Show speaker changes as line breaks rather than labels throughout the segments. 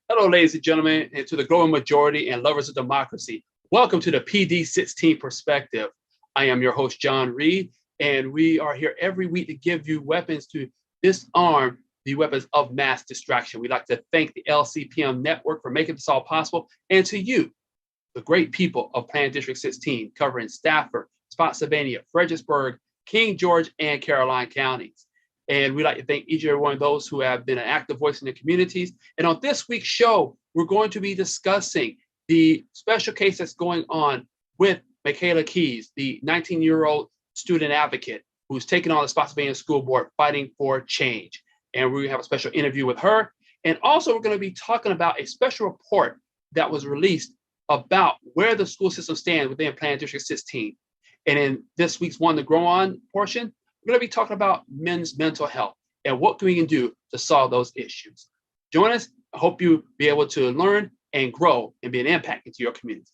Hello, ladies and gentlemen, and to the growing majority and lovers of democracy. Welcome to the PD16 perspective. I am your host, John Reid, and we are here every week to give you weapons to disarm the weapons of mass distraction. We'd like to thank the LCPM network for making this all possible, and to you, the great people of Plan District 16, covering Stafford, Spotsy, Fredericksburg, King George, and Caroline counties. And we'd like to thank each and every one of those who have been an active voice in the communities. And on this week's show, we're going to be discussing the special case that's going on with Makaila Keyes, the 19-year-old student advocate who's taken on the Spotsy School Board fighting for change. And we're going to have a special interview with her. And also, we're going to be talking about a special report that was released about where the school system stands within Plan District 16. And in this week's One to Grow On portion, we're going to be talking about men's mental health and what we can do to solve those issues. Join us. I hope you'll be able to learn and grow and be an impact into your community.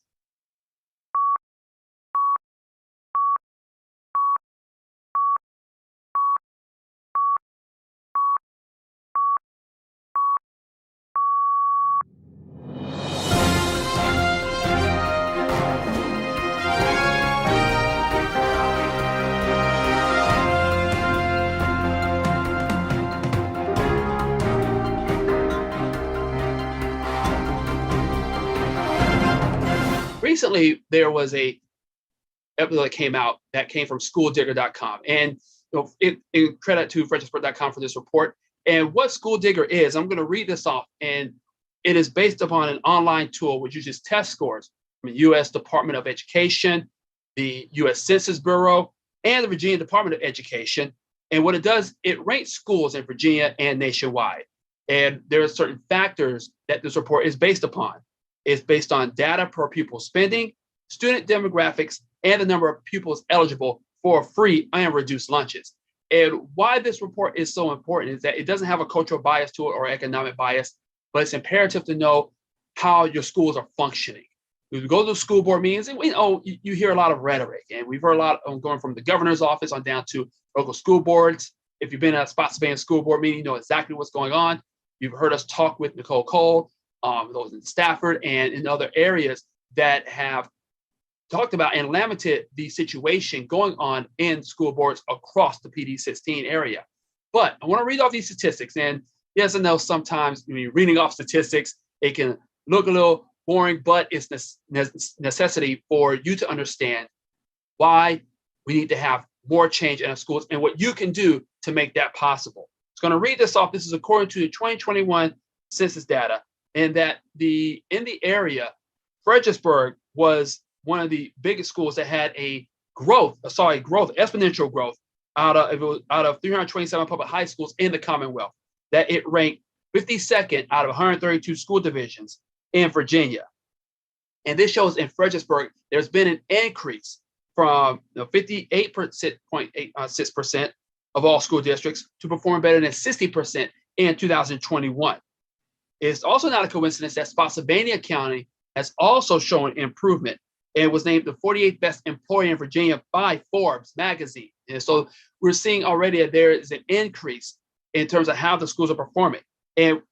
Recently, there was a episode that came from schooldigger.com. And in credit to fredericksburg.com for this report. And what School Digger is, I'm going to read this off. And it is based upon an online tool which uses test scores from the U.S. Department of Education, the U.S. Census Bureau, and the Virginia Department of Education. And what it does, it ranks schools in Virginia and nationwide. And there are certain factors that this report is based upon. It's based on data per pupil spending, student demographics, and the number of pupils eligible for free and reduced lunches. And why this report is so important is that it doesn't have a cultural bias to it or economic bias, but it's imperative to know how your schools are functioning. When we go to the school board meetings, and you hear a lot of rhetoric, and we've heard a lot going from the governor's office on down to local school boards. If you've been at a Spotsy school board meeting, you know exactly what's going on. You've heard us talk with Nicole Cole, those in Stafford and in other areas that have talked about and lamented the situation going on in school boards across the PD16 area. But I want to read off these statistics. And yes, I know sometimes when you're reading off statistics, it can look a little boring, but it's necessity for you to understand why we need to have more change in our schools and what you can do to make that possible. I'm going to read this off. This is according to the 2021 census data. And that in the area, Fredericksburg was one of the biggest schools that had exponential growth out of 327 public high schools in the Commonwealth. That it ranked 52nd out of 132 school divisions in Virginia. And this shows in Fredericksburg, there's been an increase from 58.6% of all school districts to perform better than 60% in 2021. It's also not a coincidence that Spotsylvania County has also shown improvement and was named the 48th best employer in Virginia by Forbes magazine. And so we're seeing already that there is an increase in terms of how the schools are performing. And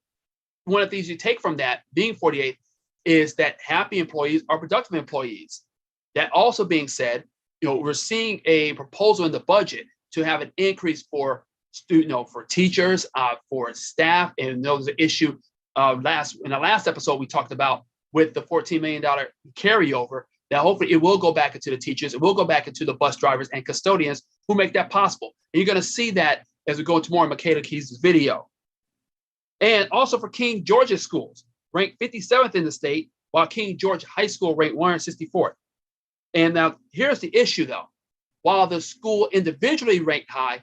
one of the things you take from that, being 48th, is that happy employees are productive employees. That also being said, we're seeing a proposal in the budget to have an increase for for teachers, for staff, and there was an issue in the last episode we talked about with the $14 million carryover, that hopefully it will go back into the teachers, it will go back into the bus drivers and custodians who make that possible. And you're going to see that as we go into more in Makaila Keyes' video. And also for King George's schools, ranked 57th in the state, while King George High School ranked 164th. And now here's the issue though. While the school individually ranked high,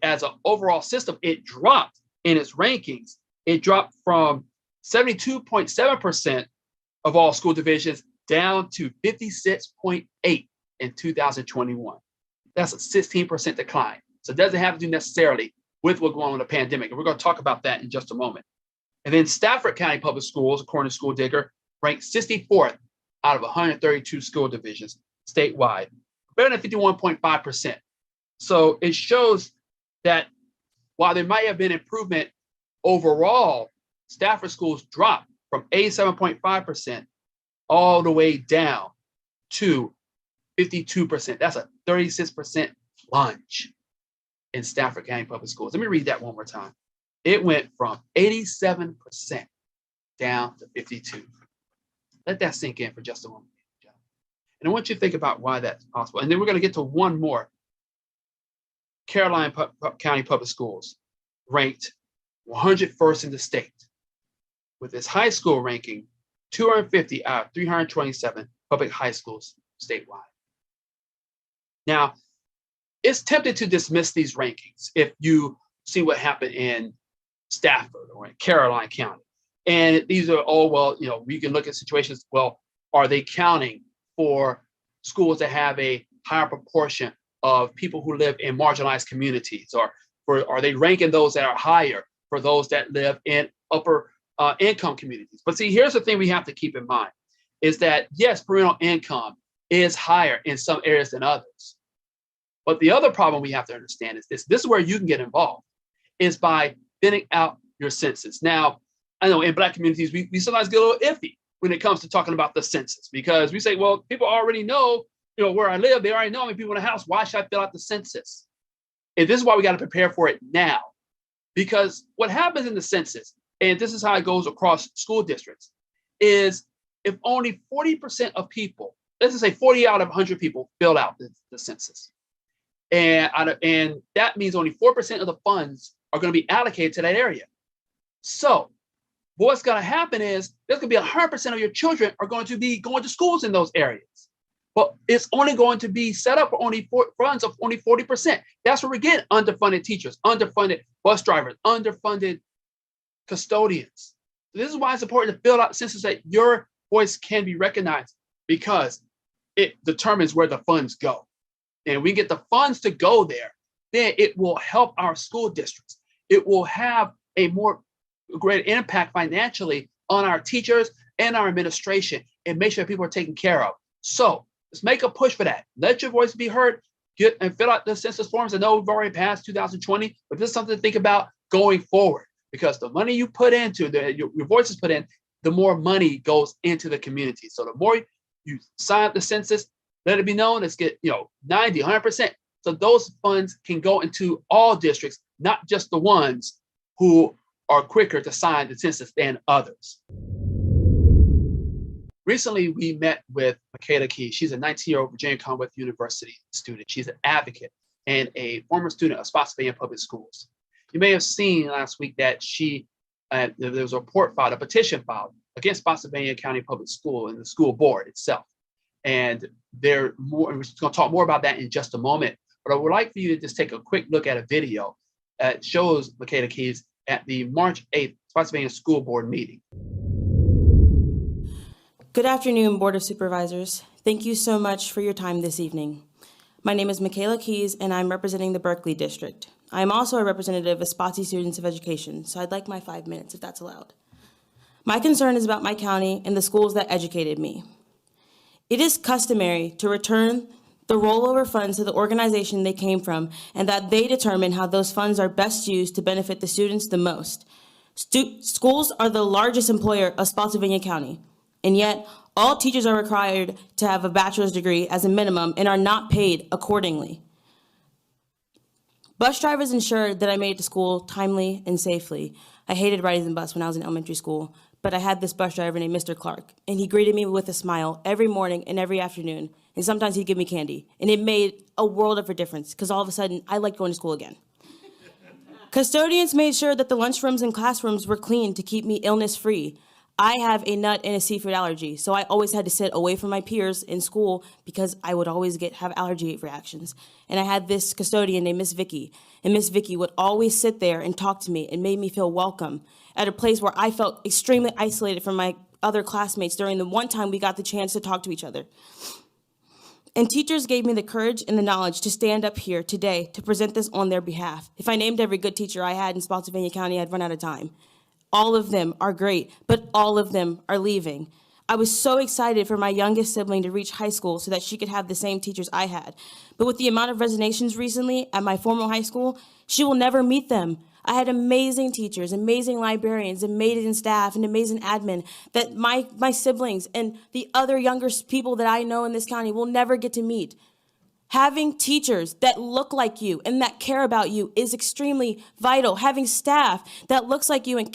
as an overall system, it dropped in its rankings. It dropped from 72.7% of all school divisions down to 56.8 in 2021. That's a 16% decline. So it doesn't have to do necessarily with what's going on with the pandemic. And we're going to talk about that in just a moment. And then Stafford County Public Schools, according to School Digger, ranked 64th out of 132 school divisions statewide, better than 51.5%. So it shows that while there might have been improvement overall, Stafford schools dropped from 87.5% all the way down to 52%. That's a 36% plunge in Stafford County Public Schools. Let me read that one more time. It went from 87% down to 52. Let that sink in for just a moment. And I want you to think about why that's possible. And then we're going to get to one more. Caroline County Public Schools ranked 101st in the state with its high school ranking 250 out of 327 public high schools statewide. Now, it's tempting to dismiss these rankings if you see what happened in Stafford or in Caroline County. And these are all, well, we can look at situations, well, are they counting for schools that have a higher proportion of people who live in marginalized communities, or are they ranking those that are higher for those that live in upper income communities? But see, here's the thing we have to keep in mind is that, yes, parental income is higher in some areas than others. But the other problem we have to understand is this is where you can get involved, is by thinning out your census. Now, I know in Black communities, we sometimes get a little iffy when it comes to talking about the census, because we say, well, people already know, where I live. They already know how many people in the house. Why should I fill out the census? And this is why we got to prepare for it now. Because what happens in the census, and this is how it goes across school districts, is if only 40% of people, let's just say 40 out of 100 people fill out the census. And that means only 4% of the funds are going to be allocated to that area. So what's going to happen is there's going to be 100% of your children are going to be going to schools in those areas. But it's only going to be set up for funds of only 40%. That's where we get underfunded teachers, underfunded bus drivers, underfunded custodians. This is why it's important to fill out the census so that your voice can be recognized, because it determines where the funds go. And we get the funds to go there, then it will help our school districts. It will have a more great impact financially on our teachers and our administration, and make sure people are taken care of. So let's make a push for that. Let your voice be heard. Get and fill out the census forms. I know we've already passed 2020, but this is something to think about going forward, because the money you put into, your voice is put in, the more money goes into the community. So the more you sign up the census, let it be known, let's get 90, 100%. So those funds can go into all districts, not just the ones who are quicker to sign the census than others. Recently, we met with Makaila Keyes. She's a 19-year-old Virginia Commonwealth University student. She's an advocate and a former student of Spotsy Public Schools. You may have seen last week that there was a report filed, a petition filed against Spotsy County Public School and the school board itself. And we're going to talk more about that in just a moment. But I would like for you to just take a quick look at a video that shows Makaila Keyes at the March 8th Spotsy School Board meeting.
Good afternoon, Board of Supervisors. Thank you so much for your time this evening. My name is Makaila Keyes, and I'm representing the Berkeley District. I am also a representative of Spotsy Students of Education, so I'd like my 5 minutes if that's allowed. My concern is about my county and the schools that educated me. It is customary to return the rollover funds to the organization they came from, and that they determine how those funds are best used to benefit the students the most. Schools are the largest employer of Spotsylvania County, and yet all teachers are required to have a bachelor's degree as a minimum and are not paid accordingly. Bus drivers ensured that I made it to school timely and safely. I hated riding the bus when I was in elementary school, but I had this bus driver named Mr. Clark, and he greeted me with a smile every morning and every afternoon, and sometimes he'd give me candy, and it made a world of a difference, because all of a sudden, I liked going to school again. Custodians made sure that the lunchrooms and classrooms were clean to keep me illness-free. I have a nut and a seafood allergy, so I always had to sit away from my peers in school because I would always have allergy reactions. And I had this custodian named Miss Vicky, and Miss Vicky would always sit there and talk to me and made me feel welcome at a place where I felt extremely isolated from my other classmates during the one time we got the chance to talk to each other. And teachers gave me the courage and the knowledge to stand up here today to present this on their behalf. If I named every good teacher I had in Spotsylvania County, I'd run out of time. All of them are great, but all of them are leaving. I was so excited for my youngest sibling to reach high school so that she could have the same teachers I had. But with the amount of resignations recently at my former high school, she will never meet them. I had amazing teachers, amazing librarians, amazing staff, and amazing admin that my siblings and the other younger people that I know in this county will never get to meet. Having teachers that look like you and that care about you is extremely vital. Having staff that looks like you and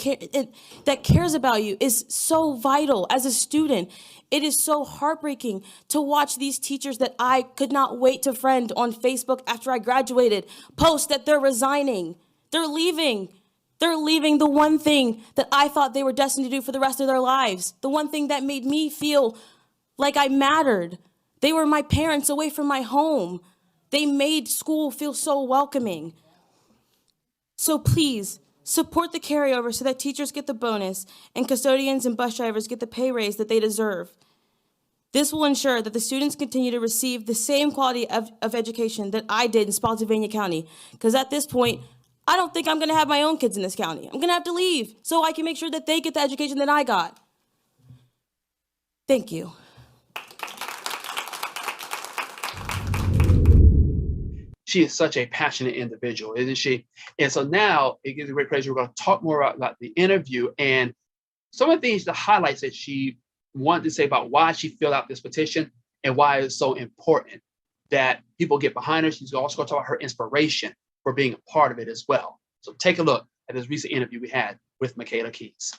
that cares about you is so vital. As a student, it is so heartbreaking to watch these teachers that I could not wait to friend on Facebook after I graduated post that they're resigning. They're leaving. They're leaving the one thing that I thought they were destined to do for the rest of their lives. The one thing that made me feel like I mattered. They were my parents away from my home. They made school feel so welcoming. So please, support the carryover so that teachers get the bonus and custodians and bus drivers get the pay raise that they deserve. This will ensure that the students continue to receive the same quality of education that I did in Spotsy County. Because at this point, I don't think I'm going to have my own kids in this county. I'm going to have to leave so I can make sure that they get the education that I got. Thank you.
She is such a passionate individual, isn't she? And so now it gives a great pleasure. We're going to talk more about the interview and some of the things, the highlights that she wanted to say about why she filled out this petition and why it's so important that people get behind her. She's also going to talk about her inspiration for being a part of it as well. So take a look at this recent interview we had with Makaila Keyes.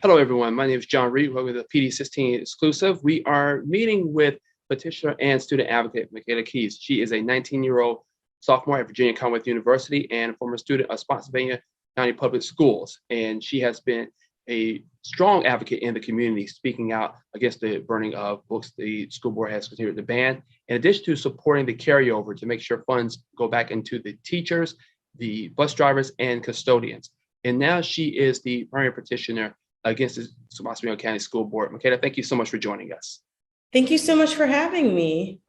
Hello, everyone. My name is John Reid. We're with the PD16 exclusive. We are meeting with petitioner and student advocate Makaila Keyes. She is a 19-year-old sophomore at Virginia Commonwealth University and a former student of Spotsy County Public Schools. And she has been a strong advocate in the community, speaking out against the burning of books the school board has considered to ban, in addition to supporting the carryover to make sure funds go back into the teachers, the bus drivers, and custodians. And now she is the primary petitioner against the Spotsy County School Board. Makaila, thank you so much for joining us.
Thank you so much for having me.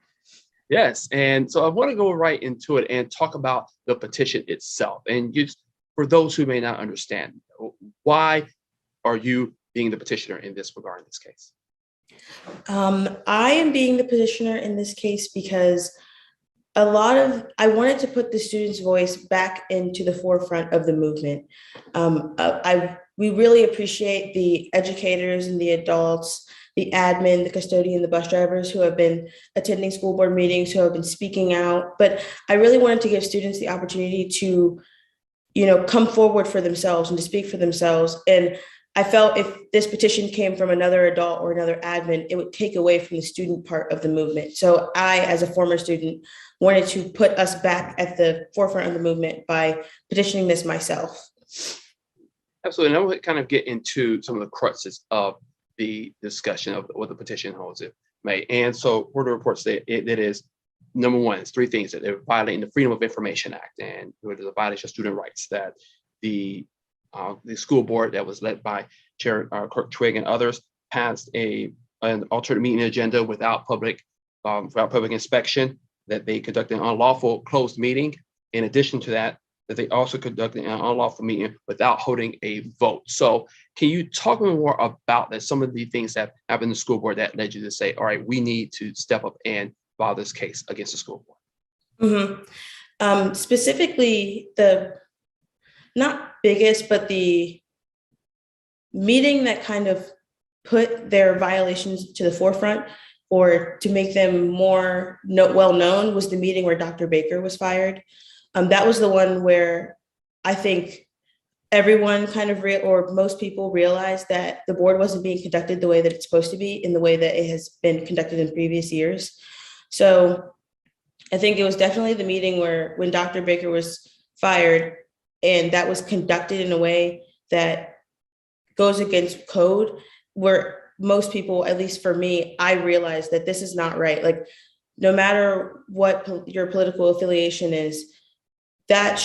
Yes, and so I want to go right into it and talk about the petition itself. And just for those who may not understand, why are you being the petitioner in this regard, in this case?
I am being the petitioner in this case because I wanted to put the students' voice back into the forefront of the movement. We really appreciate the educators and the adults, the admin, the custodian, the bus drivers who have been attending school board meetings, who have been speaking out. But I really wanted to give students the opportunity to, come forward for themselves and to speak for themselves. And I felt if this petition came from another adult or another admin, it would take away from the student part of the movement. So I, as a former student, wanted to put us back at the forefront of the movement by petitioning this myself.
Absolutely. And I want to kind of get into some of the cruxes of the discussion of what the petition holds it may. And so for the report say it is, number one, it's three things: that they're violating the Freedom of Information Act, and it is a violation of student rights, that the school board that was led by Chair Kirk Twigg and others passed an alternate meeting agenda without public inspection, that they conducted an unlawful closed meeting. In addition to that, that they also conducted an unlawful meeting without holding a vote. So can you talk more about that, some of the things that happened in the school board that led you to say, all right, we need to step up and file this case against the school board?
Mm-hmm. Specifically, the not biggest, but the meeting that kind of put their violations to the forefront or to make them more well known was the meeting where Dr. Baker was fired. That was the one where I think everyone kind of or most people realized that the board wasn't being conducted the way that it's supposed to be, in the way that it has been conducted in previous years. So I think it was definitely the meeting when Dr. Baker was fired, and that was conducted in a way that goes against code, where most people, at least for me, I realized that this is not right. Like, no matter what your political affiliation is, that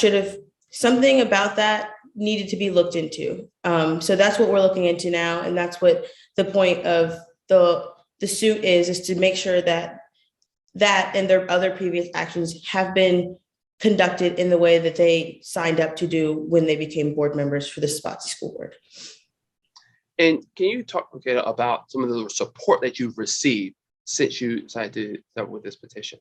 something about that needed to be looked into. So that's what we're looking into now. And that's what the point of the suit is to make sure that and their other previous actions have been conducted in the way that they signed up to do when they became board members for the Spotsy School Board.
And can you talk about some of the support that you've received since you decided to start with this petition?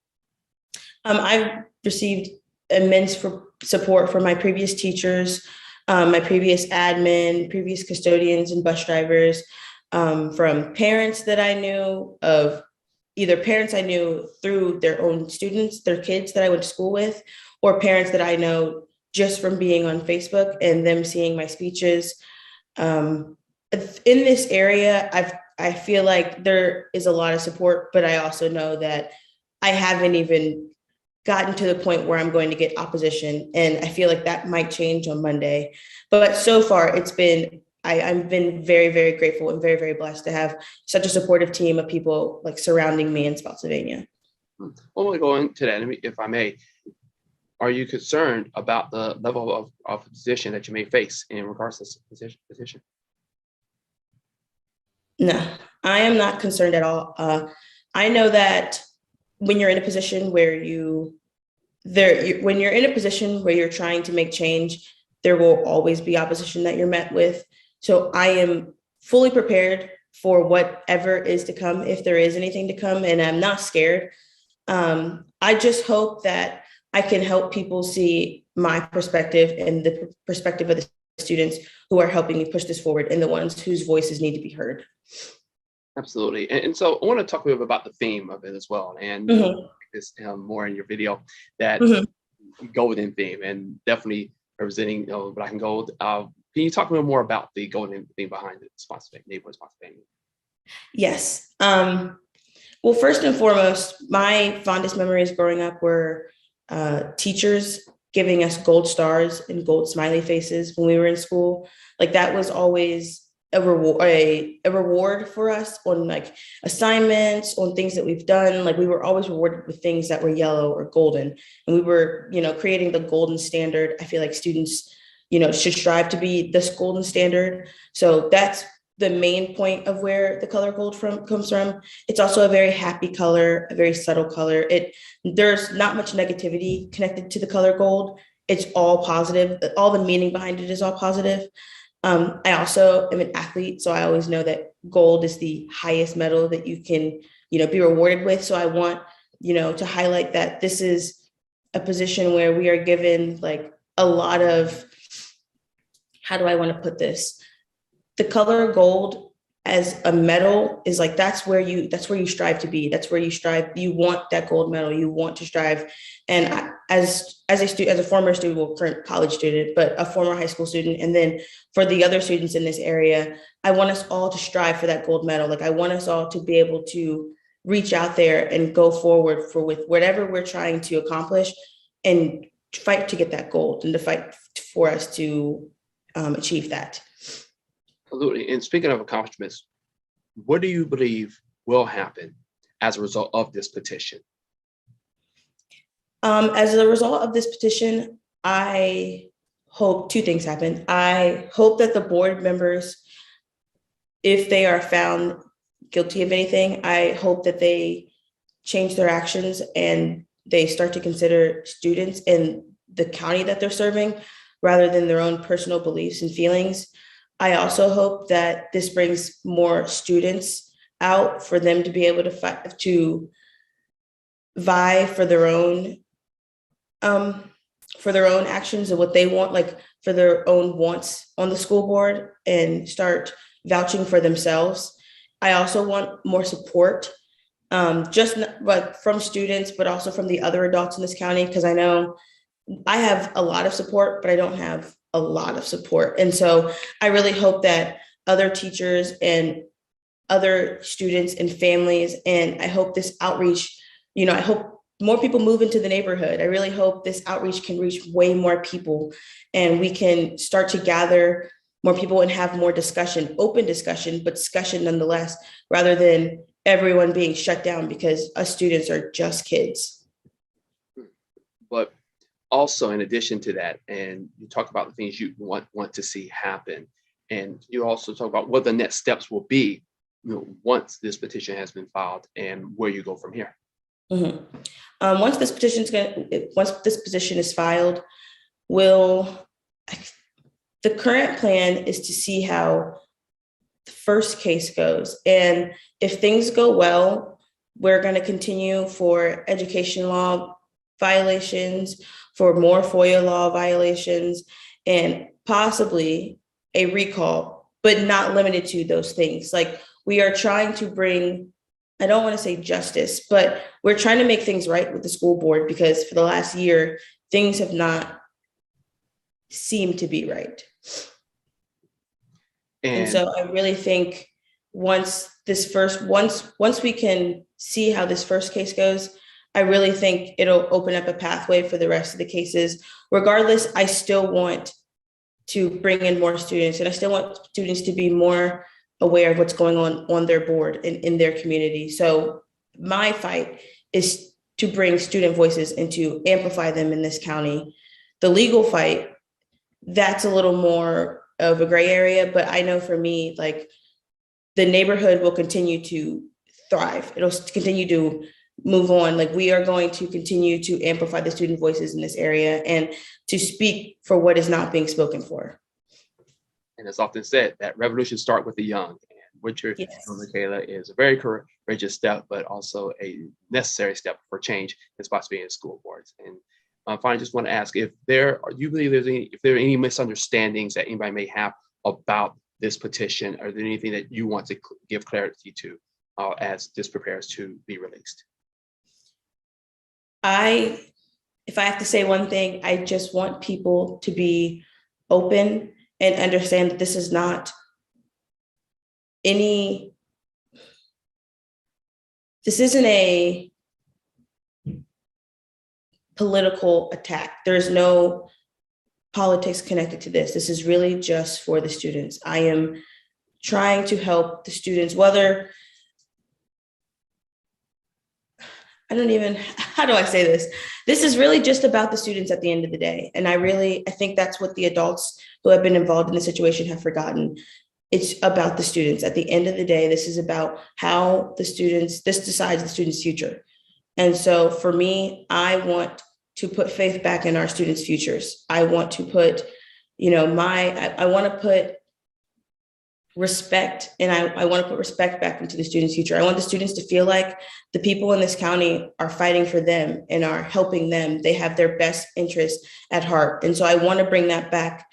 I've received immense support from my previous teachers, my previous admin, previous custodians and bus drivers, from parents that I knew of, either parents I knew through their own students, their kids that I went to school with, or parents that I know just from being on Facebook and them seeing my speeches. In this area, I feel like there is a lot of support, but I also know that I haven't even gotten to the point where I'm going to get opposition. And I feel like that might change on Monday. But so far I've been very, very grateful and very, very blessed to have such a supportive team of people like surrounding me in Spotsylvania.
Well, we'll go into that, if I may. Are you concerned about the level of opposition that you may face in regards to this position?
No, I am not concerned at all. I know that when you're in a position where when you're in a position where you're trying to make change, there will always be opposition that you're met with. So I am fully prepared for whatever is to come, if there is anything to come, and I'm not scared. I just hope that I can help people see my perspective and the perspective of the students who are helping me push this forward and the ones whose voices need to be heard.
Absolutely. And so I want to talk a little bit about the theme of it as well. And this more in your video, that golden theme, and definitely representing black and gold. Can you talk a little more about the golden theme behind it, neighborhood Spotsylvania?
Yes. Well, first and foremost, my fondest memories growing up were teachers giving us gold stars and gold smiley faces when we were in school. Like that was always a reward for us on like assignments, on things that we've done. Like we were always rewarded with things that were yellow or golden, and we were, creating the golden standard. I feel like students, should strive to be this golden standard. So that's the main point of where the color gold comes from. It's also a very happy color, a very subtle color. There's not much negativity connected to the color gold. It's all positive. All the meaning behind it is all positive. I also am an athlete, so I always know that gold is the highest medal that you can, be rewarded with. So I want, to highlight that this is a position where we are given like a lot of, how do I want to put this? The color gold as a medal is like, that's where you strive to be. That's where you strive. You want that gold medal. You want to strive. And as a former student, well, current college student, but a former high school student, and then for the other students in this area, I want us all to strive for that gold medal. Like I want us all to be able to reach out there and go forward with whatever we're trying to accomplish, and fight to get that gold, and to fight for us to achieve that.
Absolutely. And speaking of accomplishments, what do you believe will happen as a result of this petition?
As a result of this petition, I hope two things happen. I hope that the board members, if they are found guilty of anything, I hope that they change their actions and they start to consider students in the county that they're serving rather than their own personal beliefs and feelings. I also hope that this brings more students out for them to be able to fight, to vie for their own actions and what they want, like for their own wants on the school board, and start vouching for themselves. I also want more support, just like from students, but also from the other adults in this county, because I know I have a lot of support, but I don't have a lot of support. And so I really hope that other teachers and other students and families, and I hope this outreach, I hope more people move into the neighborhood. I really hope this outreach can reach way more people, and we can start to gather more people and have more discussion, open discussion, but discussion nonetheless, rather than everyone being shut down because us students are just kids.
But also, in addition to that, and you talk about the things you want to see happen, and you also talk about what the next steps will be, once this petition has been filed, and where you go from here.
Mm-hmm. Once this petition is filed, the current plan is to see how the first case goes, and if things go well, we're going to continue for education law violations, for more FOIA law violations, and possibly a recall, but not limited to those things. Like, we are trying to bring, I don't want to say justice, but we're trying to make things right with the school board, because for the last year, things have not seemed to be right. And so I really think once we can see how this first case goes, I really think it'll open up a pathway for the rest of the cases. Regardless, I still want to bring in more students, and I still want students to be more aware of what's going on their board and in their community. So my fight is to bring student voices and to amplify them in this county. The legal fight, that's a little more of a gray area, but I know for me, like, the neighborhood will continue to thrive. It'll continue to move on. Like, we are going to continue to amplify the student voices in this area and to speak for what is not being spoken for.
And it's often said that revolutions start with the young. And what you're doing, Makaila, is a very courageous step, but also a necessary step for change in Spotsy and school boards. And finally, just want to ask if there are any misunderstandings that anybody may have about this petition. Are there anything that you want to give clarity to as this prepares to be released?
If I have to say one thing, I just want people to be open and understand that this is not this isn't a political attack. There's no politics connected to this. This is really just for the students. I am trying to help the students, whether, how do I say this? This is really just about the students at the end of the day. And I think that's what the adults who have been involved in the situation have forgotten. It's about the students. At the end of the day, this is about how this decides the students' future. And so for me, I want to put faith back in our students' futures. I want to put, I want to put respect, and I want to put respect back into the students' future. I want the students to feel like the people in this county are fighting for them and are helping them. They have their best interests at heart. And so I want to bring that back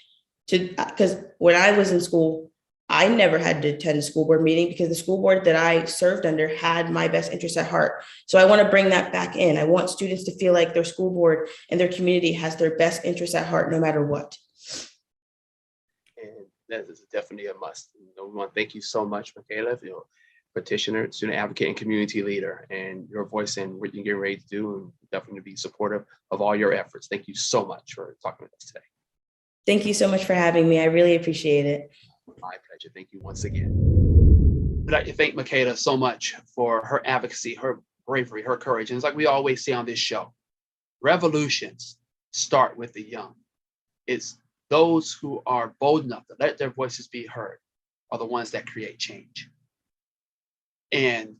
because when I was in school, I never had to attend a school board meeting because the school board that I served under had my best interests at heart. So I want to bring that back in. I want students to feel like their school board and their community has their best interests at heart, no matter what.
And that is definitely a must. We want to thank you so much, Makaila, for your petitioner, student advocate, and community leader, and your voice in what you're getting ready to do, and definitely be supportive of all your efforts. Thank you so much for talking with us today.
Thank you so much for having me. I really appreciate it.
My pleasure. Thank you once again. I'd like to thank Makaila so much for her advocacy, her bravery, her courage. And it's like we always say on this show, revolutions start with the young. It's those who are bold enough to let their voices be heard are the ones that create change. And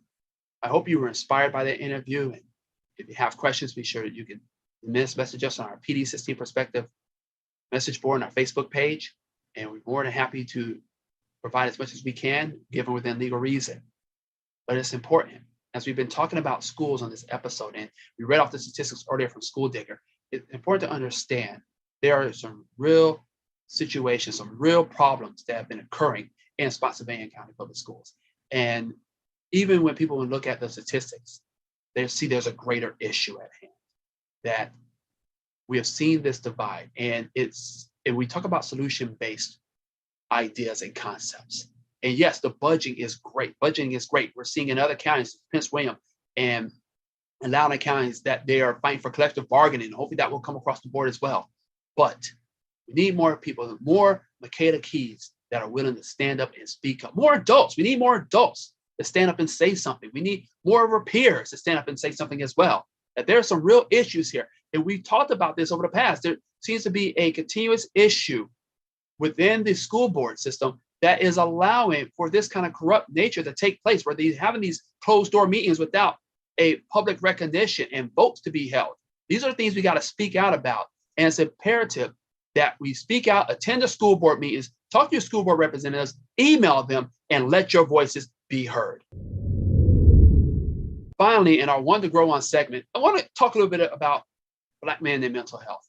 I hope you were inspired by that interview. And if you have questions, be sure that you can message us on our PD16 Perspective message board on our Facebook page. And we're more than happy to provide as much as we can, given within legal reason. But it's important, as we've been talking about schools on this episode, and we read off the statistics earlier from School Digger, it's important to understand there are some real situations, some real problems that have been occurring in Spotsylvania County Public Schools. And even when people look at the statistics, they see there's a greater issue at hand, that we have seen this divide, and we talk about solution-based ideas and concepts. And yes, the budgeting is great. Budgeting is great. We're seeing in other counties, Prince William and Loudoun counties, that they are fighting for collective bargaining. Hopefully that will come across the board as well. But we need more people, more Makaila Keyes that are willing to stand up and speak up. More adults. We need more adults to stand up and say something. We need more of our peers to stand up and say something as well. That there are some real issues here. And we've talked about this over the past. There seems to be a continuous issue within the school board system that is allowing for this kind of corrupt nature to take place, where they're having these closed door meetings without a public recognition and votes to be held. These are the things we got to speak out about. And it's imperative that we speak out, attend the school board meetings, talk to your school board representatives, email them, and let your voices be heard. Finally, in our One to Grow On segment, I want to talk a little bit about Black men and their mental health.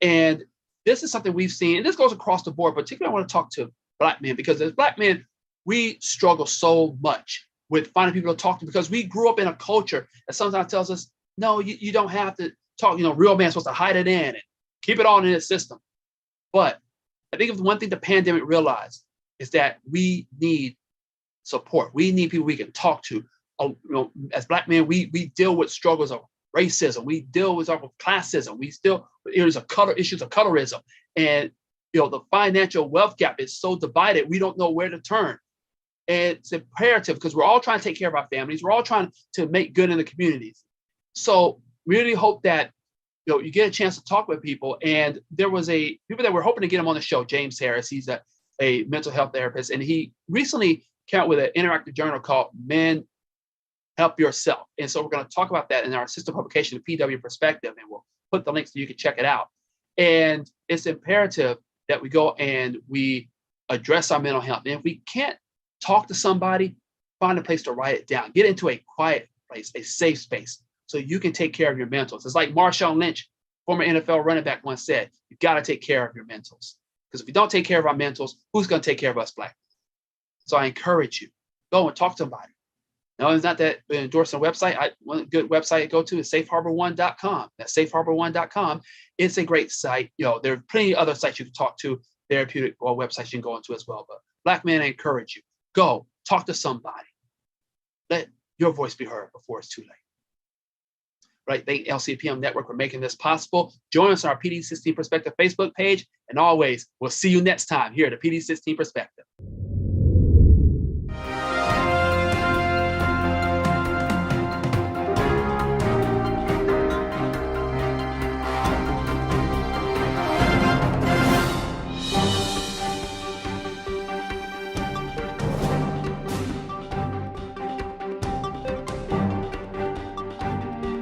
And this is something we've seen, and this goes across the board, particularly I want to talk to Black men, because as Black men, we struggle so much with finding people to talk to, because we grew up in a culture that sometimes tells us, no, you don't have to talk, real man's supposed to hide it in and keep it all in his system. But I think if the one thing the pandemic realized is that we need support. We need people we can talk to. As Black men, we deal with struggles of racism. We deal with classism. We still issues of colorism, and the financial wealth gap is so divided. We don't know where to turn. And it's imperative, because we're all trying to take care of our families. We're all trying to make good in the communities. So really hope that you get a chance to talk with people. And there was people that were hoping to get him on the show. James Harris, he's a mental health therapist, and he recently came out with an interactive journal called Men Help Yourself. And so we're going to talk about that in our sister publication, the PW Perspective, and we'll put the links so you can check it out. And it's imperative that we go and we address our mental health. And if we can't talk to somebody, find a place to write it down. Get into a quiet place, a safe space, so you can take care of your mentals. It's like Marshawn Lynch, former NFL running back, once said, you got to take care of your mentals. Because if we don't take care of our mentals, who's going to take care of us Black? So I encourage you, go and talk to somebody. No, it's not that we're endorsing a website. One good website to go to is safeharbor1.com. That's safeharbor1.com. It's a great site. There are plenty of other sites you can talk to, therapeutic or websites you can go into as well. But Black men, I encourage you, go talk to somebody. Let your voice be heard before it's too late. Right? Thank LCPM Network for making this possible. Join us on our PD16 Perspective Facebook page. And always, we'll see you next time here at the PD16 Perspective.